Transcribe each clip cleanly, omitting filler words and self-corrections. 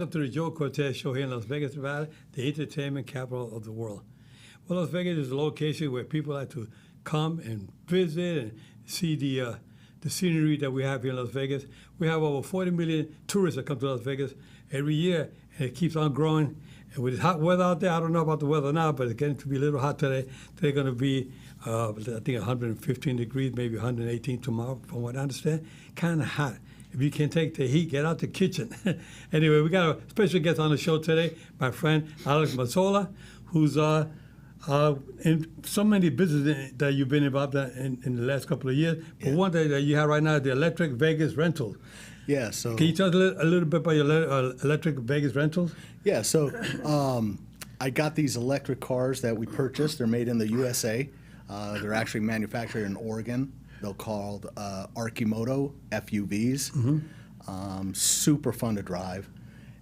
Welcome to the Joe Cortez Show here in Las Vegas, Nevada, the entertainment capital of the world. Well, Las Vegas is a location where people like to come and visit and see the scenery that we have here in Las Vegas. We have over 40 million tourists that come to Las Vegas every year, and it keeps on growing. And with the hot weather out there, I don't know about the weather now, but it's getting to be a little hot today. They're going to be, I think, 115 degrees, maybe 118 tomorrow, from what I understand. Kind of hot. If you can take the heat, get out the kitchen. Anyway, we got a special guest on the show today, my friend Alex Mazzola, who's in so many businesses that you've been involved in the last couple of years. But one that you have right now is the Electric Vegas Rentals. Yeah, so... Can you tell us a little bit about your Electric Vegas Rentals? Yeah, so I got these electric cars that we purchased. They're made in the USA. They're actually manufactured in Oregon. They're called Arkimoto FUVs. Mm-hmm. Super fun to drive.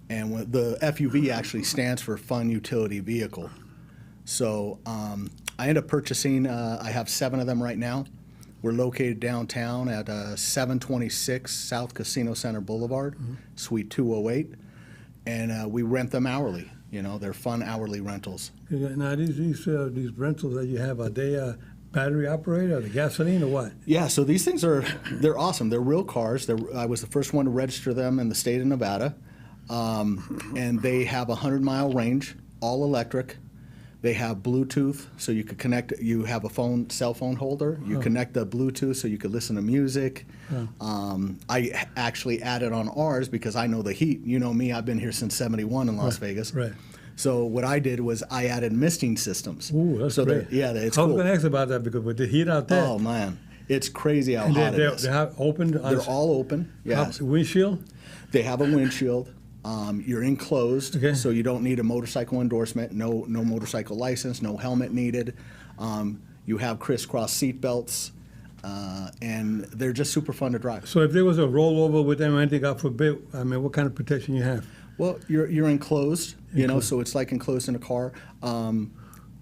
And the FUV actually stands for Fun Utility Vehicle. So I ended up purchasing, I have 7 of them right now. We're located downtown at 726 South Casino Center Boulevard, mm-hmm. Suite 208. And we rent them hourly. You know, they're fun hourly rentals. Now, these rentals that you have, are they battery operated, or the gasoline, or what? Yeah, so these things they're awesome. They're real cars. I was the first one to register them in the state of Nevada. And they have a 100-mile range, all electric. They have Bluetooth, so you could connect. You have a cell phone holder. You connect the Bluetooth so you could listen to music. I actually added on ours because I know the heat. You know me, I've been here since '71 in Las Vegas. Right. So what I did was I added misting systems. Ooh, that's great. It's cool. I was cool. going to ask about that because with the heat out there. Oh, man. It's crazy how hot it is. They have open? They're all open, yes. Windshield? They have a windshield. You're enclosed, so you don't need a motorcycle endorsement, no motorcycle license, no helmet needed. You have crisscross seat belts, and they're just super fun to drive. So if there was a rollover with them or anything, God forbid, I mean, what kind of protection you have? Well, you're enclosed, you know, so it's like enclosed in a car.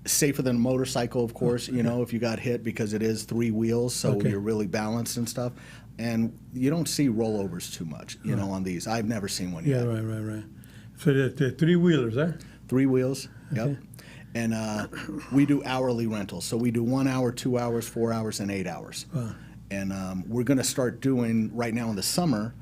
Safer than a motorcycle, of course, you know, if you got hit, because it is 3 wheels, so you're really balanced and stuff. And you don't see rollovers too much, you know, on these. I've never seen one yet. Yeah, right. So they're 3-wheelers, huh? 3 wheels, yep. And we do hourly rentals. So we do 1 hour, 2 hours, 4 hours, and 8 hours. Wow. And we're going to start doing, right now in the summer,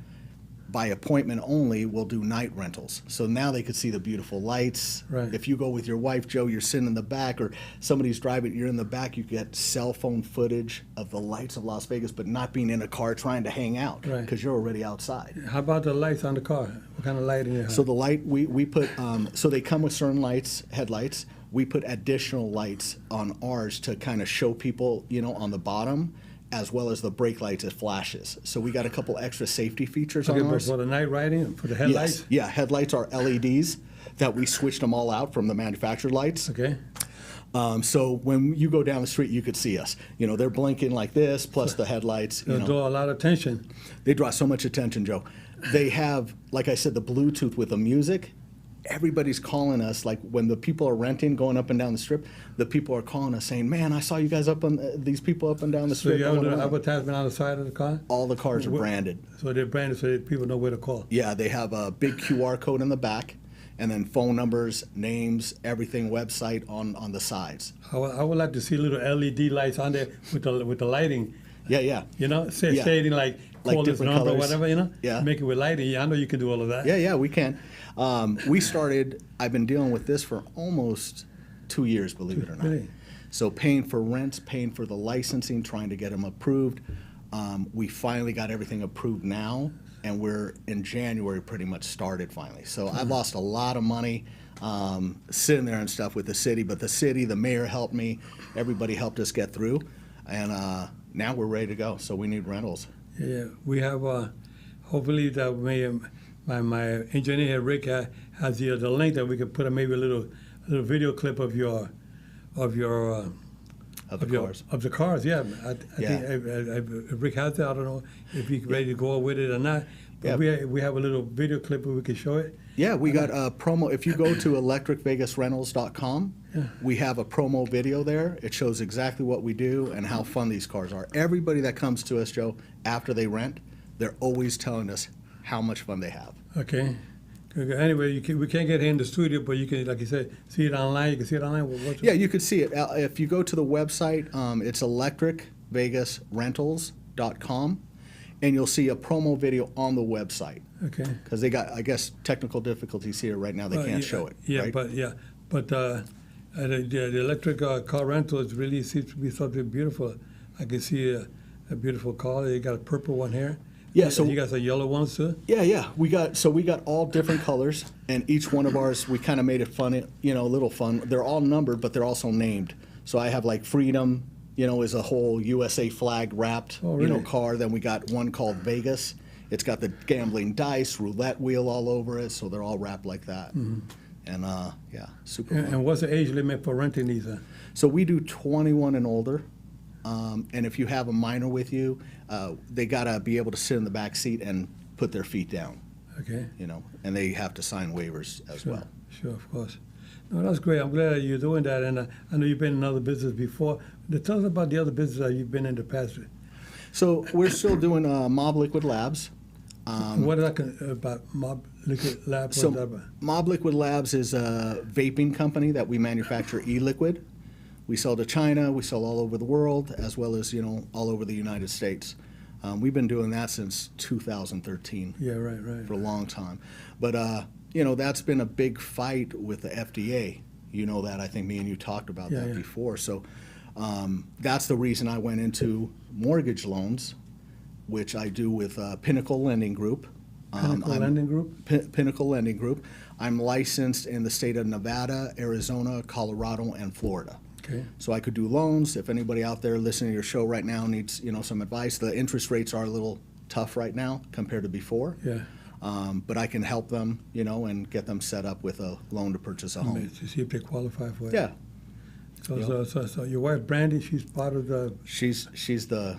by appointment only, we'll do night rentals. So now they could see the beautiful lights. Right. If you go with your wife, Joe, you're sitting in the back, or somebody's driving, you're in the back, you get cell phone footage of the lights of Las Vegas, but not being in a car trying to hang out, because you're already outside. How about the lights on the car? What kind of lighting you have? So the light, we put, so they come with certain lights, headlights. We put additional lights on ours to kind of show people, you know, on the bottom, as well as the brake lights, it flashes. So we got a couple extra safety features on ours. For the night riding, for the headlights? Yes. Yeah, headlights are LEDs that we switched them all out from the manufactured lights. Okay. So when you go down the street, you could see us. You know, they're blinking like this, plus the headlights. They'll draw a lot of attention. They draw so much attention, Joe. They have, like I said, the Bluetooth with the music. Everybody's calling us, like when the people are renting, going up and down the strip, the people are calling us saying, man, I saw you guys up on, these people up and down the strip. So you have an advertisement on the side of the car? All the cars are branded. So they're branded so that people know where to call? Yeah, they have a big QR code in the back, and then phone numbers, names, everything, website on the sides. I would like to see little LED lights on there with the lighting. Yeah. You know, shading like call this number colors. or whatever, you know? Yeah. Make it with lighting. Yeah, I know you can do all of that. Yeah, we can. I've been dealing with this for almost 2 years, believe it or not. Really? So paying for rents, paying for the licensing, trying to get them approved. We finally got everything approved now, and we're in January pretty much started finally. So I've lost a lot of money sitting there and stuff with the city, but the mayor helped me, everybody helped us get through, and now we're ready to go, so we need rentals. Yeah, we have, hopefully that my engineer Rick has the link that we could put maybe a little video clip of the cars. Yeah, I think Rick has it. I don't know if he's ready to go with it or not. But we have a little video clip where we can show it. Yeah, we got a promo. If you go to electricvegasrentals.com, we have a promo video there. It shows exactly what we do and how fun these cars are. Everybody that comes to us, Joe, after they rent, they're always telling us how much fun they have. Okay. Anyway, we can't get here in the studio, but you can, like you said, see it online. You can see it online. Yeah, you could see it. If you go to the website, it's electricvegasrentals.com, and you'll see a promo video on the website. Okay. Because they got, I guess, technical difficulties here right now. They can't show it. Yeah, right? but the electric car rental is really seems to be something beautiful. I can see a beautiful car. You got a purple one here. Yeah, so you got some yellow ones too. Yeah. We got all different colors, and each one of ours we kind of made it fun, a little fun. They're all numbered, but they're also named. So I have like Freedom, is a whole USA flag wrapped, car. Then we got one called Vegas. It's got the gambling dice, roulette wheel all over it, so they're all wrapped like that. Mm-hmm. And super fun. And what's the age limit for renting these? So we do 21 and older. And if you have a minor with you, they gotta be able to sit in the back seat and put their feet down. Okay. And they have to sign waivers as well. Sure, of course. No, that's great. I'm glad that you're doing that. And I know you've been in other business before. Tell us about the other business that you've been in the past. So we're still doing Mob Liquid Labs. What is that about, Mob Liquid Labs? So Mob Liquid Labs is a vaping company that we manufacture e-liquid. We sell to China, we sell all over the world, as well as, all over the United States. We've been doing that since 2013. Yeah, right. For a long time. But, that's been a big fight with the FDA. You know that. I think me and you talked about that before. So that's the reason I went into mortgage loans, which I do with Pinnacle Lending Group. Pinnacle Lending Group. I'm licensed in the state of Nevada, Arizona, Colorado, and Florida. Okay. So I could do loans. If anybody out there listening to your show right now needs, some advice, the interest rates are a little tough right now compared to before. Yeah. But I can help them, and get them set up with a loan to purchase a home. To see if they qualify for it. Yeah. So your wife Brandy, she's part of the. She's the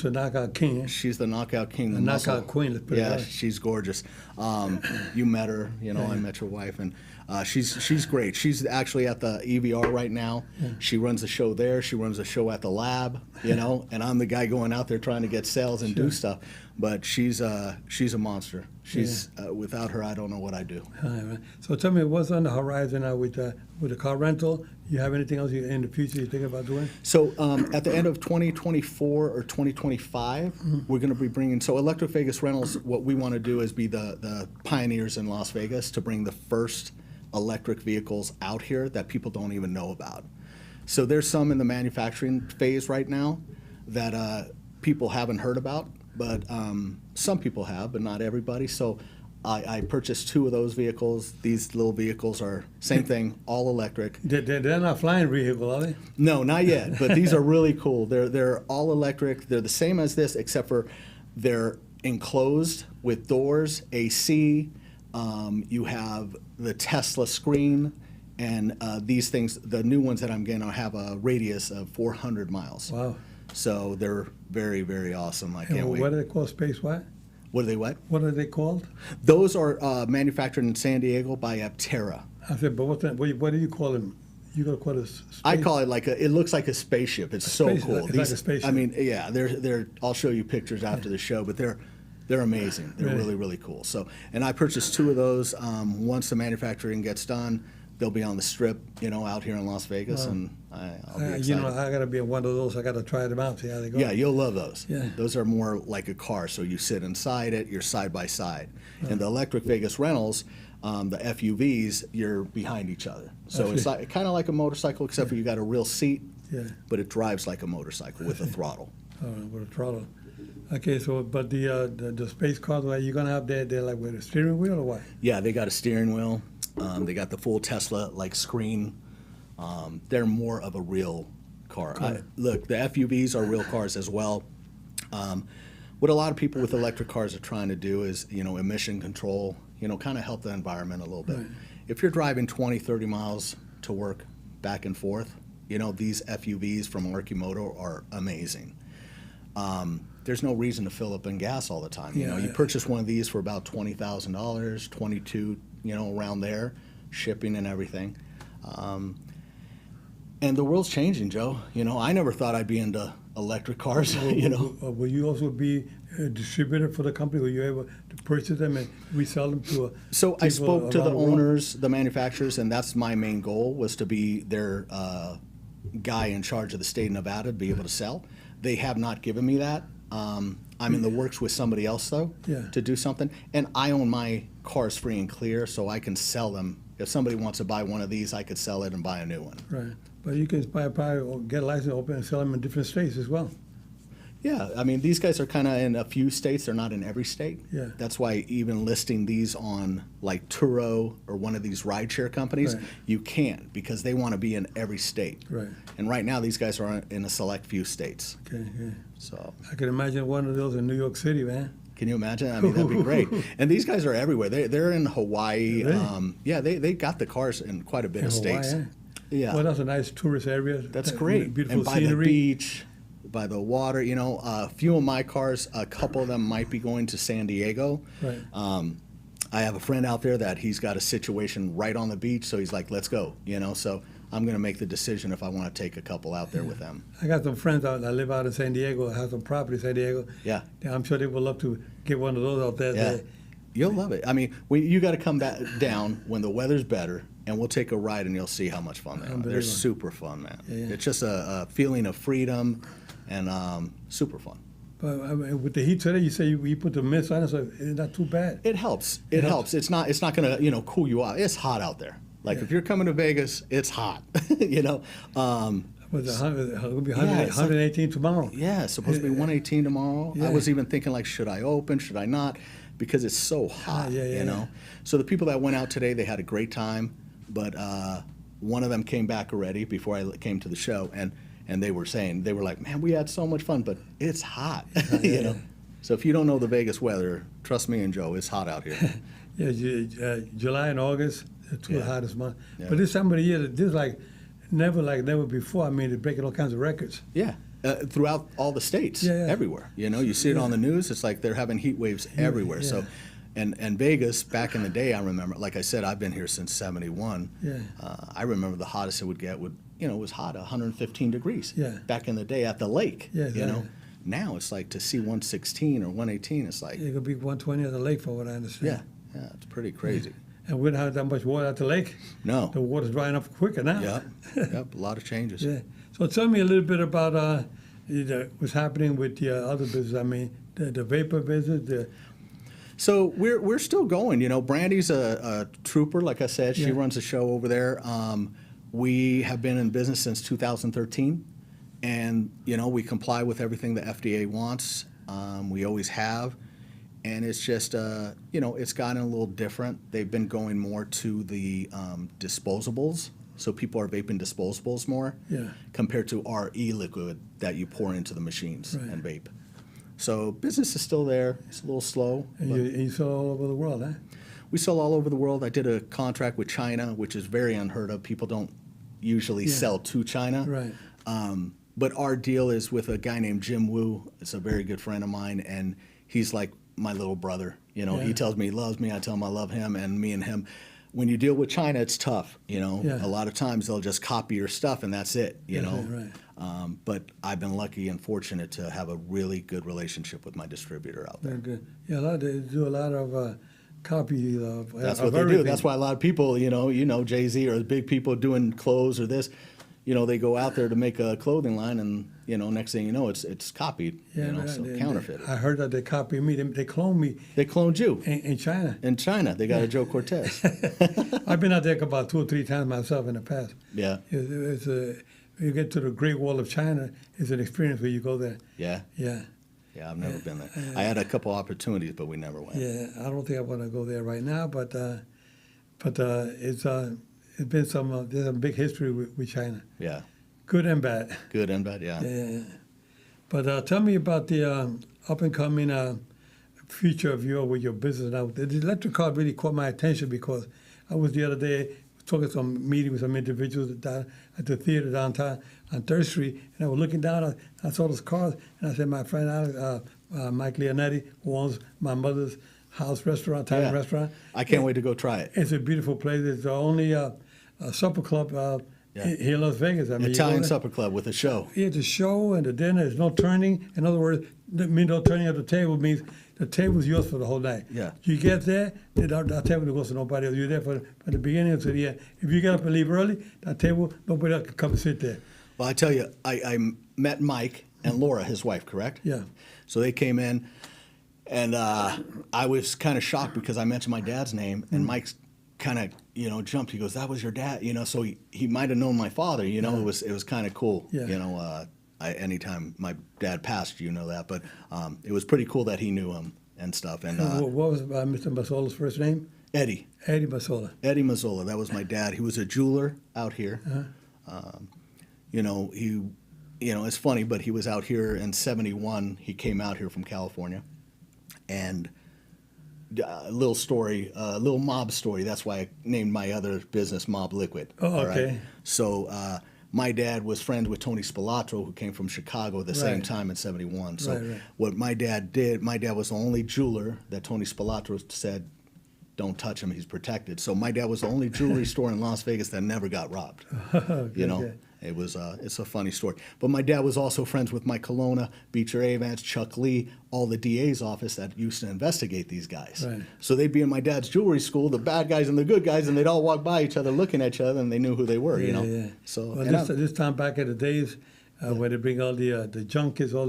knockout king. She's the knockout king. The knockout queen. Let's put it that way. She's gorgeous. You met her. I met your wife, and she's great. She's actually at the EVR right now. Yeah. She runs the show there. She runs the show at the lab. And I'm the guy going out there trying to get sales and do stuff. But she's a monster. She's without her, I don't know what I do. Right. So tell me, what's on the horizon now with the car rental? You have anything else in the future you think about doing? So at the end of 2024 or 2025, we're going to be bringing. So Electric Vegas Rentals, what we want to do is be the pioneers in Las Vegas to bring the first electric vehicles out here that people don't even know about. So there's some in the manufacturing phase right now that people haven't heard about. But some people have, but not everybody. So I purchased 2 of those vehicles. These little vehicles are same thing, all electric. They're not flying vehicles, are they? No, not yet. But these are really cool. They're all electric. They're the same as this, except for they're enclosed with doors, AC. You have the Tesla screen, and these things. The new ones that I'm getting have a radius of 400 miles. Wow. So they're very, very awesome. I can't wait. What are they called? Space what? What are they what? What are they called? Those are manufactured in San Diego by Aptera. I said, but what do you call them? You gonna call it a space? I call it it looks like a spaceship. It's so cool. It's like a spaceship. I mean, yeah, they're. I'll show you pictures after the show, but they're amazing. They're really, really cool. So, and I purchased 2 of those. Once the manufacturing gets done, they'll be on the strip, out here in Las Vegas, and I'll be excited. I got to be in one of those. I got to try them out, see how they go. Yeah, you'll love those. Yeah. Those are more like a car, so you sit inside it, you're side by side. And the Electric Vegas Rentals, the FUVs, you're behind each other. So it's kind of like a motorcycle, except for you got a real seat, but it drives like a motorcycle with a throttle. With a throttle. Okay, so but the space cars, are you gonna have they're like with a steering wheel or what? Yeah, they got a steering wheel. They got the full Tesla screen. They're more of a real car. Look, the FUVs are real cars as well. What a lot of people with electric cars are trying to do is, emission control, kind of help the environment a little bit. Right. If you're driving 20, 30 miles to work back and forth, these FUVs from Archimoto are amazing. There's no reason to fill up in gas all the time. You purchase one of these for about $20,000, $22,000, around there, shipping and everything. And the world's changing, Joe. You know, I never thought I'd be into electric cars. You know, Will you also be a distributor for the company? Were you able to purchase them and resell them to so I people spoke to around the world? owners, the manufacturers, and that's my main goal was to be their guy in charge of the state of Nevada to be able to sell. They have not given me that. I'm in the works with somebody else though Yeah. to do something, and I own my cars free and clear, so I can sell them. If somebody wants to buy one of these, I could sell it and buy a new one. Right. But you can buy probably or get a license, open, and sell them in different states as well. Yeah, I mean, these guys are kind of in a few states. They're not in every state. Yeah. That's why even listing these on like Turo or one of these rideshare companies, Right. you can't because they want to be in every state. Right. And right now, these guys are in a select few states. Okay. Yeah. So I can imagine one of those in New York City, man. can you imagine? I mean, that'd be great. And these guys are everywhere. They're in Hawaii. Really? Yeah, they got the cars in quite a bit In of Hawaii, states. eh? Yeah. Well, that's a nice tourist area. That's That great. Beautiful And by scenery. the beach, by the water, you know, a few of my cars, a couple of them might be going to San Diego. Right. I have a friend out there that he's got a situation right on the beach, so he's like, let's go, you know, so I'm going to make the decision if I want to take a couple out there with them. I got some friends out that live out in San Diego. I have some property in San Diego. Yeah. I'm sure they would love to get one of those out there. Yeah. You'll love it. I mean, you got to come back down when the weather's better, and we'll take a ride, and you'll see how much fun they are. They're Unbelievable. super fun, man. Yeah, yeah. It's just a feeling of freedom and super fun. But I mean, with the heat today, you say you put the mist on it, so it's not too bad. It helps. It helps. It's not going to, cool you off. It's hot out there. Like if you're coming to Vegas, it's hot, you know. Was it 100, it'll be Yeah, 100, it's like- 118 tomorrow. Yeah, it's supposed to be 118 tomorrow. Yeah. I was even thinking like, should I open? Should I not? Because it's so hot, yeah, you know. So the people that went out today, they had a great time. But one of them came back already before I came to the show, and they were saying, they were like, man, we had so much fun, but it's hot, you know. So if you don't know the Vegas weather, trust me and Joe, it's hot out here. Yeah, July and August, the two Yeah. hottest months. Yeah. But this time of the year, this is like never before. I mean, they're breaking all kinds of records. Yeah, throughout all the states, Yeah, yeah. everywhere. You know, you see it on the news. It's like they're having heat waves everywhere. yeah. So, and Vegas back in the day, I remember. Like I said, I've been here since '71. Yeah. I remember the hottest it would get it was hot, 115 degrees. Yeah. Back in the day at the lake. Yeah, You know, exactly. now it's like to see 116 or 118. It's like, It could be 120 at the lake, from what I understand. yeah, it's pretty crazy. And we don't have that much water at the lake. No. The water's drying up quicker now. Yep, a lot of changes. Yeah. So tell me a little bit about what's happening with the other business. I mean, the vapor business. So we're still going. You know, Brandy's a trooper, like I said. She Yeah. runs a show over there. We have been in business since 2013, and we comply with everything the FDA wants. We always have, and it's just it's gotten a little different. They've been going more to the disposables. So people are vaping disposables more Yeah. compared to our e-liquid that you pour into the machines Right. and vape. So business is still there. It's a little slow. And but you sell all over the world, huh? we sell all over the world. I did a contract with China, which is very unheard of. People don't usually sell to China. Right. But our deal is with a guy named Jim Wu. It's a very good friend of mine, and he's like my little brother. Yeah. He tells me he loves me. I tell him I love him, and me and him. When you deal with China, it's tough. Yeah. A lot of times they'll just copy your stuff, and that's it. Right. But I've been lucky and fortunate to have a really good relationship with my distributor out there. Very good. Yeah, they do a lot of copy of That's of what they do. everything. That's why a lot of people, Jay-Z or the big people doing clothes or this, they go out there to make a clothing line, and next thing you know, it's copied. Yeah, So they- counterfeited. I heard that they copy me. They clone me They cloned you in China. in China. They got a Joe Cortez. I've been out there about 2 or 3 times myself in the past. Yeah, It's you get to the Great Wall of China, it's an experience where you go there. yeah, Yeah, yeah. I've never been there. I had a couple opportunities, but we never went. yeah. I don't think I want to go there right now, but it's been there's a big history with China, Yeah, good and bad. good and bad. Yeah. Yeah. But tell me about the up and coming future of with your business now. The electric car really caught my attention because I was the other day talking to some meeting with some individuals down at the theater downtown on 3rd Street, and I was looking down. I saw those cars, and I said, my friend Alex, Mike Leonetti, who owns my mother's house restaurant, Italian Yeah. restaurant. I can't wait to go try it. It's a beautiful place. It's the only supper club Yeah. Here in Las Vegas. I mean, Italian Supper Club with a show. Yeah, the show and the dinner. There's no turning. In other words, no turning at the table means the table's yours for the whole night. Yeah. You get there, that table goes to nobody else. You're there from the beginning to the end. If you get up and leave early, that table, nobody else can come and sit there. Well, I tell you, I met Mike and Laura, his wife, correct? Yeah. So they came in, and I was kind of shocked because I mentioned my dad's name, and Mike's kind of, jumped. He goes, "That was your dad," so he might have known my father, It was kind of cool, Yeah. Anytime my dad passed, that, but it was pretty cool that he knew him and stuff. And What was Mr. Masola's first name? Eddie Masola. Eddie Mazzola, that was my dad. He was a jeweler out here. It's funny, but he was out here in '71. He came out here from California, and a little story, a little mob story. That's why I named my other business Mob Liquid. Oh, all okay. right? So my dad was friends with Tony Spilatro, who came from Chicago at the same Right. time in '71. So Right. what my dad did, my dad was the only jeweler that Tony Spilatro said, "Don't touch him, he's protected." So my dad was the only jewelry store in Las Vegas that never got robbed. Okay. It was it's a funny story. But my dad was also friends with Mike Colonna, Beecher Avance, Chuck Lee, all the DA's office that used to investigate these guys. Right. So they'd be in my dad's jewelry school, the bad guys and the good guys, and they'd all walk by each other looking at each other, and they knew who they were, Yeah. So Well, this time back in the days, where they bring all the junkies, all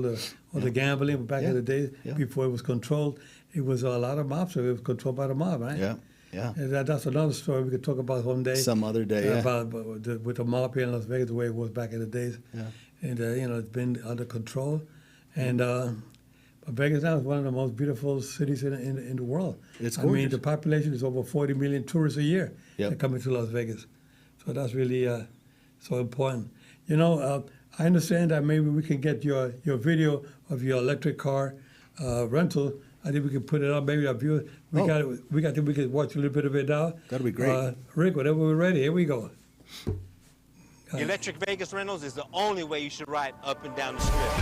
the gambling, back in the days, Yeah. before it was controlled, it was a lot of mobs, so it was controlled by the mob, right? yeah, yeah. And that's another story we could talk about one day. Some other day, yeah. About with the mob here in Las Vegas, the way it was back in the days. Yeah. And, it's been under control. And but Vegas now is one of the most beautiful cities in the world. It's I mean, gorgeous. the population is over 40 million tourists a year Yep. that come into Las Vegas. So that's really so important. I understand that maybe we can get your video of your electric car rental. I think we can put it up. Maybe our viewers, we can watch a little bit of it now. That'd be great. Rick, whenever we're ready, here we go. Electric Vegas Rentals is the only way you should ride up and down the strip.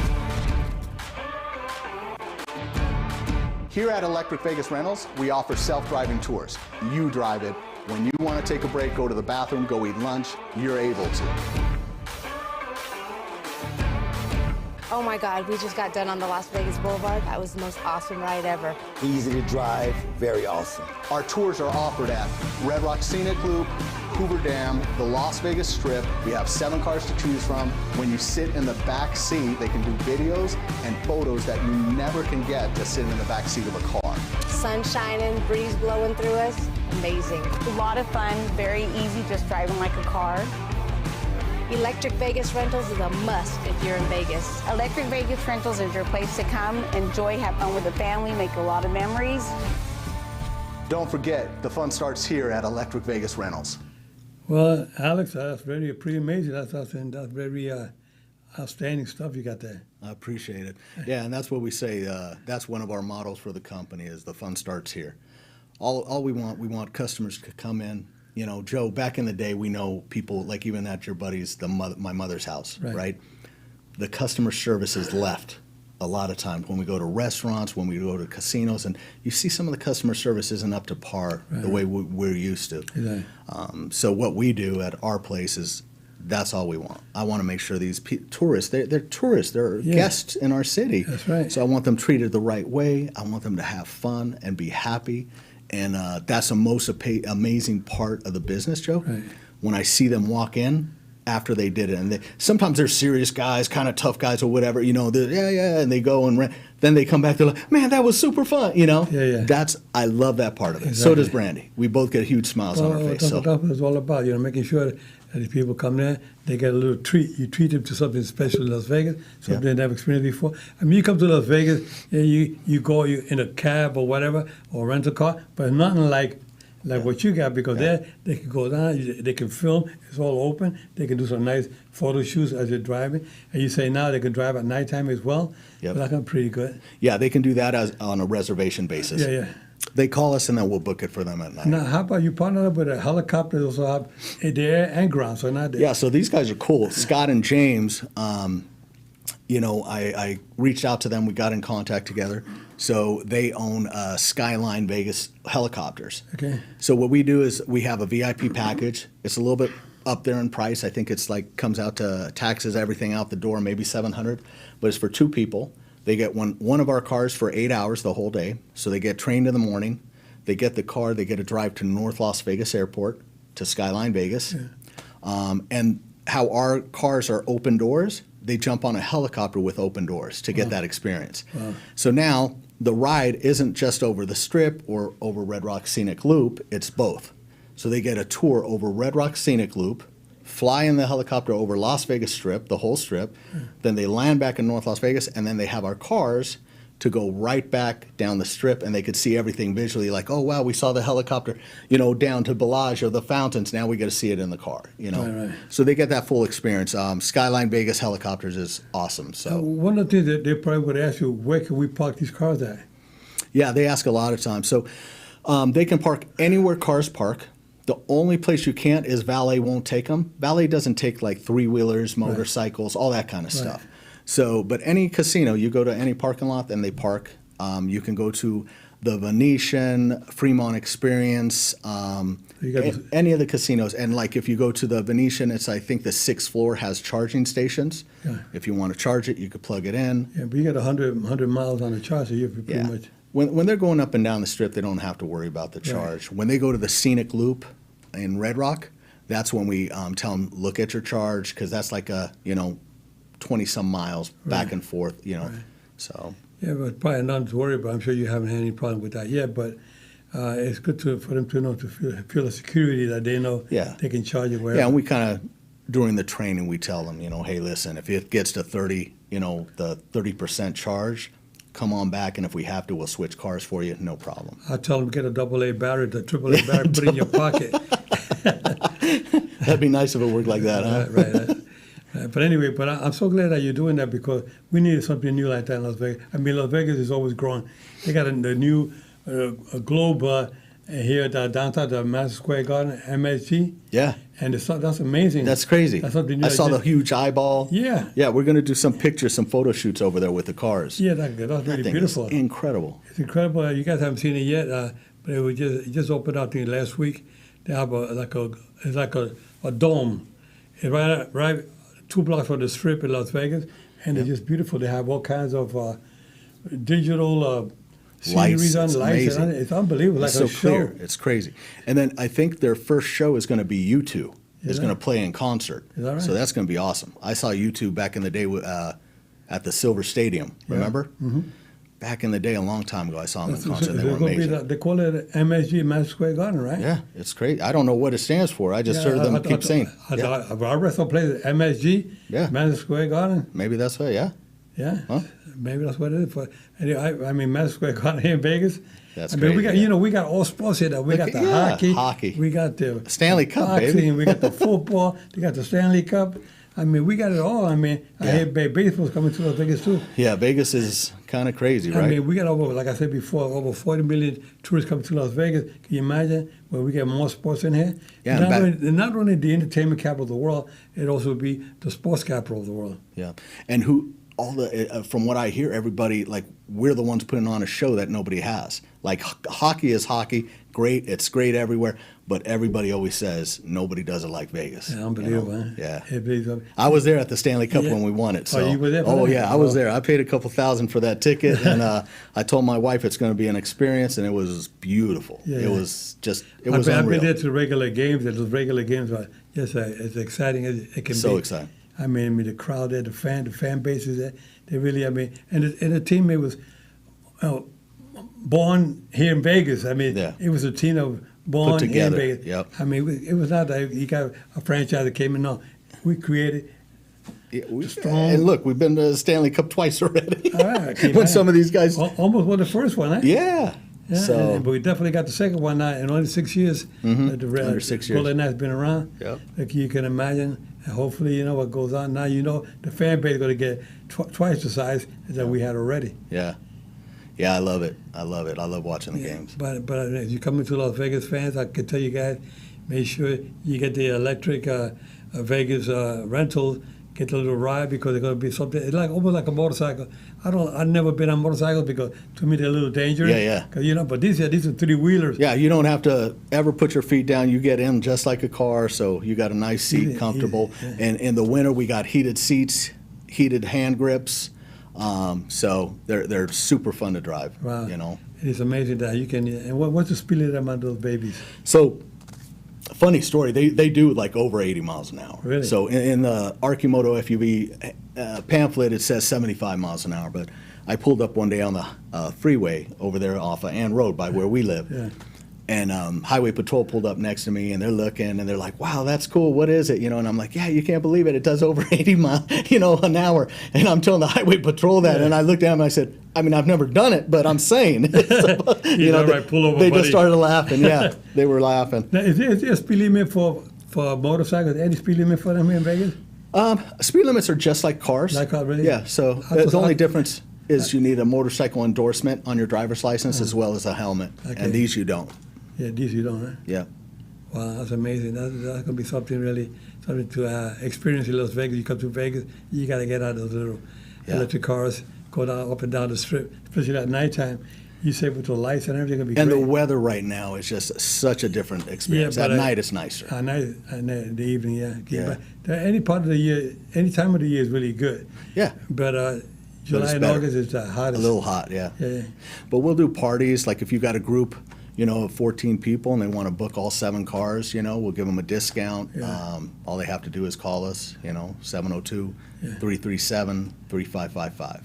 Here at Electric Vegas Rentals, we offer self-driving tours. You drive it. When you want to take a break, go to the bathroom, go eat lunch, you're able to. Oh my God, we just got done on the Las Vegas Boulevard. That was the most awesome ride ever. Easy to drive, very awesome. Our tours are offered at Red Rock Scenic Loop, Hoover Dam, the Las Vegas Strip. We have 7 cars to choose from. When you sit in the back seat, they can do videos and photos that you never can get to sit in the back seat of a car. Sun shining, breeze blowing through us. Amazing. A lot of fun, very easy, just driving like a car. Electric Vegas Rentals is a must if you're in Vegas. Electric Vegas Rentals is your place to come, enjoy, have fun with the family, make a lot of memories. Don't forget, the fun starts here at Electric Vegas Rentals. Well, Alex, that's pretty amazing. That's very outstanding stuff you got there. I appreciate it. Yeah, and that's what we say. That's one of our models for the company is the fun starts here. All we want customers to come in. Joe, back in the day, we know people, like even at your buddy's, my mother's house, right? The customer service is left a lot of times when we go to restaurants, when we go to casinos, and you see some of the customer service isn't up to par the way we're used to. Exactly. So what we do at our place is that's all we want. I want to make sure these tourists, they're tourists, they're guests in our city. That's right. So I want them treated the right way. I want them to have fun and be happy. And that's the most amazing part of the business, Joe. Right. When I see them walk in after they did it, and sometimes they're serious guys, kind of tough guys or whatever, and they go and then they come back, they're like, man, that was super fun, Yeah. I love that part of it. So Exactly. does Brandy. We both get huge smiles on our face. That's So what it's all about, making sure that if people come there, they get a little treat. You treat them to something special in Las Vegas, something they never experienced before. I mean, you come to Las Vegas, you go in a cab or whatever, or rent a car, but nothing like what you got, because there they can go down, they can film, it's all open, they can do some nice photo shoots as they're driving, and you say now they can drive at nighttime as well. Yep. Well, that's pretty good. yeah, they can do that on a reservation basis. Yeah. They call us and then we'll book it for them at night. Now, how about you partner up with a helicopter? They also have the air and ground, so not Yeah, so these guys are cool. Scott and James, I reached out to them. We got in contact together. So they own Skyline Vegas helicopters. Okay. So what we do is we have a VIP package. It's a little bit up there in price. I think it's like comes out to taxes, everything out the door, maybe $700, but it's for 2 people. They get one of our cars for 8 hours the whole day. So they get trained in the morning. They get the car. They get a drive to North Las Vegas Airport to Skyline Vegas. Yeah. And how our cars are open doors, they jump on a helicopter with open doors to get that experience. Wow. So now the ride isn't just over the Strip or over Red Rock Scenic Loop. It's both. So they get a tour over Red Rock Scenic Loop, fly in the helicopter over Las Vegas Strip, the whole Strip, then they land back in North Las Vegas, and then they have our cars to go right back down the Strip, and they could see everything visually, like, oh, wow, we saw the helicopter, down to Bellagio, the fountains, now we get to see it in the car, Right. So they get that full experience. Skyline Vegas Helicopters is awesome. So one of the things that they probably would ask you, where can we park these cars at? Yeah, they ask a lot of times. So they can park anywhere cars park. The only place you can't is valet won't take them. Valet doesn't take like 3-wheelers, motorcycles, all that kind of stuff. So, but any casino, you go to any parking lot and they park. You can go to the Venetian, Fremont Experience, any of the casinos. And like if you go to the Venetian, it's I think the 6th floor has charging stations. Yeah. If you want to charge it, you could plug it in. Yeah, but you got 100 miles on the charge, so you're pretty much. When they're going up and down the Strip, they don't have to worry about the charge. When they go to the Scenic Loop in Red Rock, that's when we tell them, look at your charge, because that's like a, 20-some miles back and forth, so. Yeah, but probably nothing to worry about. I'm sure you haven't had any problem with that yet, but it's good for them to know, to feel the security that they know they can charge you wherever. Yeah, and we kind of, during the training, we tell them, hey, listen, if it gets to 30, the 30% charge, come on back, and if we have to, we'll switch cars for you, no problem. I tell them get a AA battery, the AAA battery, put it in your pocket. That'd be nice if it worked like that, huh? Right. But anyway, I'm so glad that you're doing that, because we needed something new like that in Las Vegas. I mean, Las Vegas is always growing. They got the new globe here at downtown, the Madison Square Garden, MSG. Yeah. And that's amazing. That's crazy. That's something new. I saw the huge eyeball. Yeah. Yeah, we're going to do some pictures, some photo shoots over there with the cars. Yeah, that's really beautiful. It's incredible. It's incredible. You guys haven't seen it yet, but it just opened out last week. They have it's like a dome. It's right 2 blocks from the Strip in Las Vegas, and it's just beautiful. They have all kinds of digital sceneries on lights. It's unbelievable. It's like so a clear. show. It's crazy. And then I think their first show is going to be U2. It's going to play in concert. Is that right? So that's going to be awesome. I saw U2 back in the day at the Silver Stadium. Remember? Mm-hmm. Back in the day, a long time ago, I saw them in concert. They were amazing. They call it MSG, Madison Square Garden, right? Yeah, it's great. I don't know what it stands for. I just heard them keep saying. Our wrestling place MSG, Madison Square Garden. Maybe that's what, yeah. Yeah, huh? Maybe that's what it is. Anyway, I mean, Madison Square Garden here in Vegas. That's great. We got, we got all sports here. We got the hockey. We got the Stanley Cup, boxing, baby. We got the football. We got the Stanley Cup. I mean, we got it all. I mean, I hear baseball's coming to Las Vegas too. Yeah, Vegas is kind of crazy, right? I mean, we got like I said before, over 40 million tourists coming to Las Vegas. Can you imagine where we get more sports in here? Yeah, not only the entertainment capital of the world, it also be the sports capital of the world. Yeah, and from what I hear, everybody, like, we're the ones putting on a show that nobody has. Like, hockey is hockey, great, it's great everywhere, but everybody always says nobody does it like Vegas. Yeah, unbelievable, huh? Yeah. I was there at the Stanley Cup when we won it. So. Oh, you were there for that? Yeah, I was there. I paid a couple $1,000 for that ticket, and I told my wife it's going to be an experience, and it was beautiful. Yeah. It was unreal. I've been there to regular games, and those regular games are just as exciting as it can be. So exciting. I mean, the crowd there, the fan base is there. They really, and the teammate was born here in Vegas. I mean, it was a team of born here in Vegas. Yep. I mean, it was not that you got a franchise that came in. No, we created. Yeah, and look, we've been to the Stanley Cup twice already. All right, when some of these guys almost won the first one, huh? Yeah. So, but we definitely got the second one now in only 6 years. Under 6 years. Golden Knight's been around. Yep. Like you can imagine. And hopefully, what goes on now. The fan base is going to get twice the size that we had already. Yeah. Yeah, I love it. I love watching the games. But as you come into Las Vegas fans, I can tell you guys, make sure you get the electric Vegas rental. get a little ride because they're going to be something. It's like almost like a motorcycle. I've never been on motorcycles because to me they're a little dangerous. Yeah, yeah. 'Cause, you know, but these are 3-wheelers. Yeah, you don't have to ever put your feet down. You get in just like a car, so you got a nice seat, comfortable. And in the winter, we got heated seats, heated hand grips. So they're super fun to drive. Wow. You know. It is amazing that you can. And what's the speed limit on those babies? So, funny story. They do like over 80 miles an hour. Really? So in the Arkimoto FUV pamphlet, it says 75 miles an hour. But I pulled up one day on the freeway over there off of Ann Road by where we live. Yeah. And Highway Patrol pulled up next to me, and they're looking, and they're like, "Wow, that's cool. What is it?" You know, and I'm like, "Yeah, you can't believe it. It does over 80 miles, an hour." And I'm telling the Highway Patrol that, and I looked at them and I said, "I mean, I've never done it, but I'm saying." So, right, pull over, they buddy. just started laughing. Yeah, they were laughing. Now, is there a speed limit for motorcycles? Any speed limit for them here in Vegas? Speed limits are just like cars. Like cars, really? Yeah. So the only difference is you need a motorcycle endorsement on your driver's license as well as a helmet, Okay. and these you don't. Yeah, these you don't, huh? Yeah. Wow, that's amazing. That's going to be something to experience in Las Vegas. You come to Vegas, you got to get out of those little electric cars, go down up and down the strip, especially at nighttime. You say with the lights and everything, going to be And great. the weather right now is just such a different experience. but At night, it's nicer. At night, in the evening, yeah. Yeah. But any part of the year, any time of the year is really good. Yeah. But July it's and better. August is the A hottest. little hot, yeah. Yeah. But we'll do parties, like if you got a group, of 14 people and they want to book all 7 cars, we'll give them a discount. Yeah. All they have to do is call us, 702-337-3555.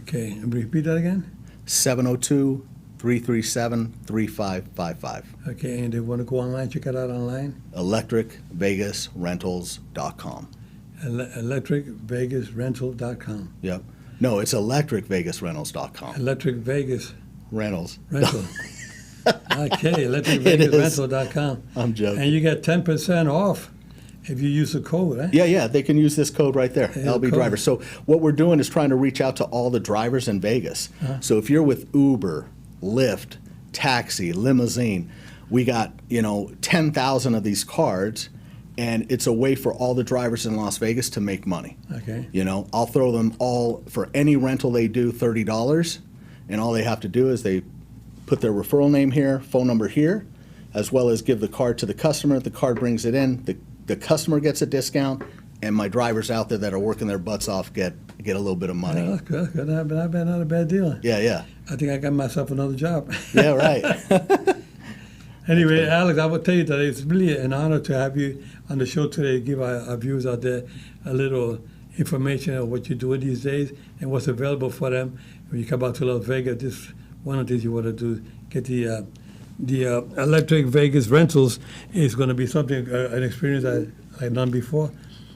Okay, and repeat that again. 702-337-3555. Okay, and they want to go online, check it out online. ElectricVegasRentals.com. ElectricVegasRental.com. Yep. No, it's ElectricVegasRentals.com. Electric Vegas Rentals. Rental. Okay, It is. ElectricVegasRental.com. I'm joking. And you get 10% off if you use the code, eh? Yeah, they can use this code right there, Yeah, LB code. Driver. So what we're doing is trying to reach out to all the drivers in Vegas. So if you're with Uber, Lyft, taxi, limousine, we got, 10,000 of these cards, and it's a way for all the drivers in Las Vegas to make money. Okay. I'll throw them all, for any rental they do, $30, and all they have to do is they put their referral name here, phone number here, as well as give the card to the customer. The card brings it in, the customer gets a discount, and my drivers out there that are working their butts off get a little bit of money. Yeah, that's good. That's good. Not a bad deal. Yeah. I think I got myself another job. Yeah, right. Anyway, Alex, I will tell you that it's really an honor to have you on the show today, give our viewers out there a little information of what you're doing these days and what's available for them. When you come out to Las Vegas, this one of the things you want to do, get the Electric Vegas Rentals is going to be something, an experience I've done before.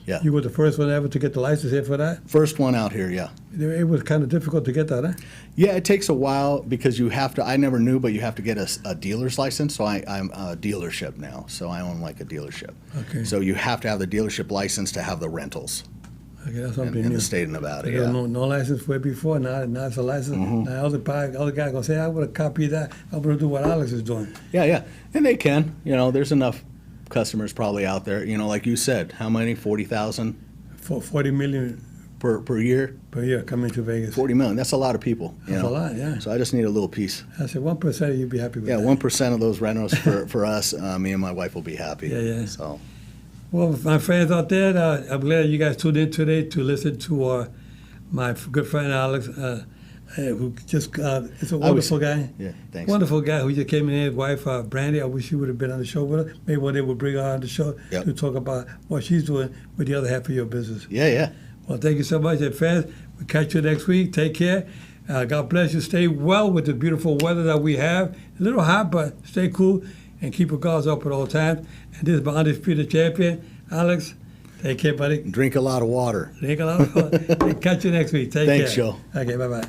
Yeah. You were the first one ever to get the license here for that? First one out here, yeah. It was kind of difficult to get that, huh? Yeah, it takes a while because you have to, I never knew, but you have to get a dealer's license. So I'm a dealership now, so I own like a dealership. Okay. So you have to have the dealership license to have the rentals Okay, that's in, something in new. the state of Nevada, There was yeah. no license for it before. Now it's a license. Now other guy gonna say, I would have copied that. I'm gonna do what Alex is doing. Yeah. And they can, there's enough customers probably out there, like you said, how many, 40,000 For 40 million per year? per year coming to Vegas. 40 million, that's a lot of people. That's a lot, yeah. So I just need a little piece. I said 1%, you'd be happy with Yeah, that. 1% of those rentals for us, me and my wife will be happy. Yeah. So, Well, my friends out there, I'm glad you guys tuned in today to listen to my good friend Alex, who just is a wonderful guy. yeah, thanks. Wonderful guy who just came in here. His wife, Brandy, I wish she would have been on the show with us. Maybe one day we'll bring her on the show Yep. to talk about what she's doing with the other half of your business. Yeah. Well, thank you so much, and fans. We'll catch you next week. Take care. God bless you. Stay well with the beautiful weather that we have. A little hot, but stay cool and keep your guards up at all times. And this is my undisputed champion, Alex. Take care, buddy. Drink a lot of water. Drink a lot of fun. Catch you next week. Take care. Thanks, Joe. Okay, bye-bye.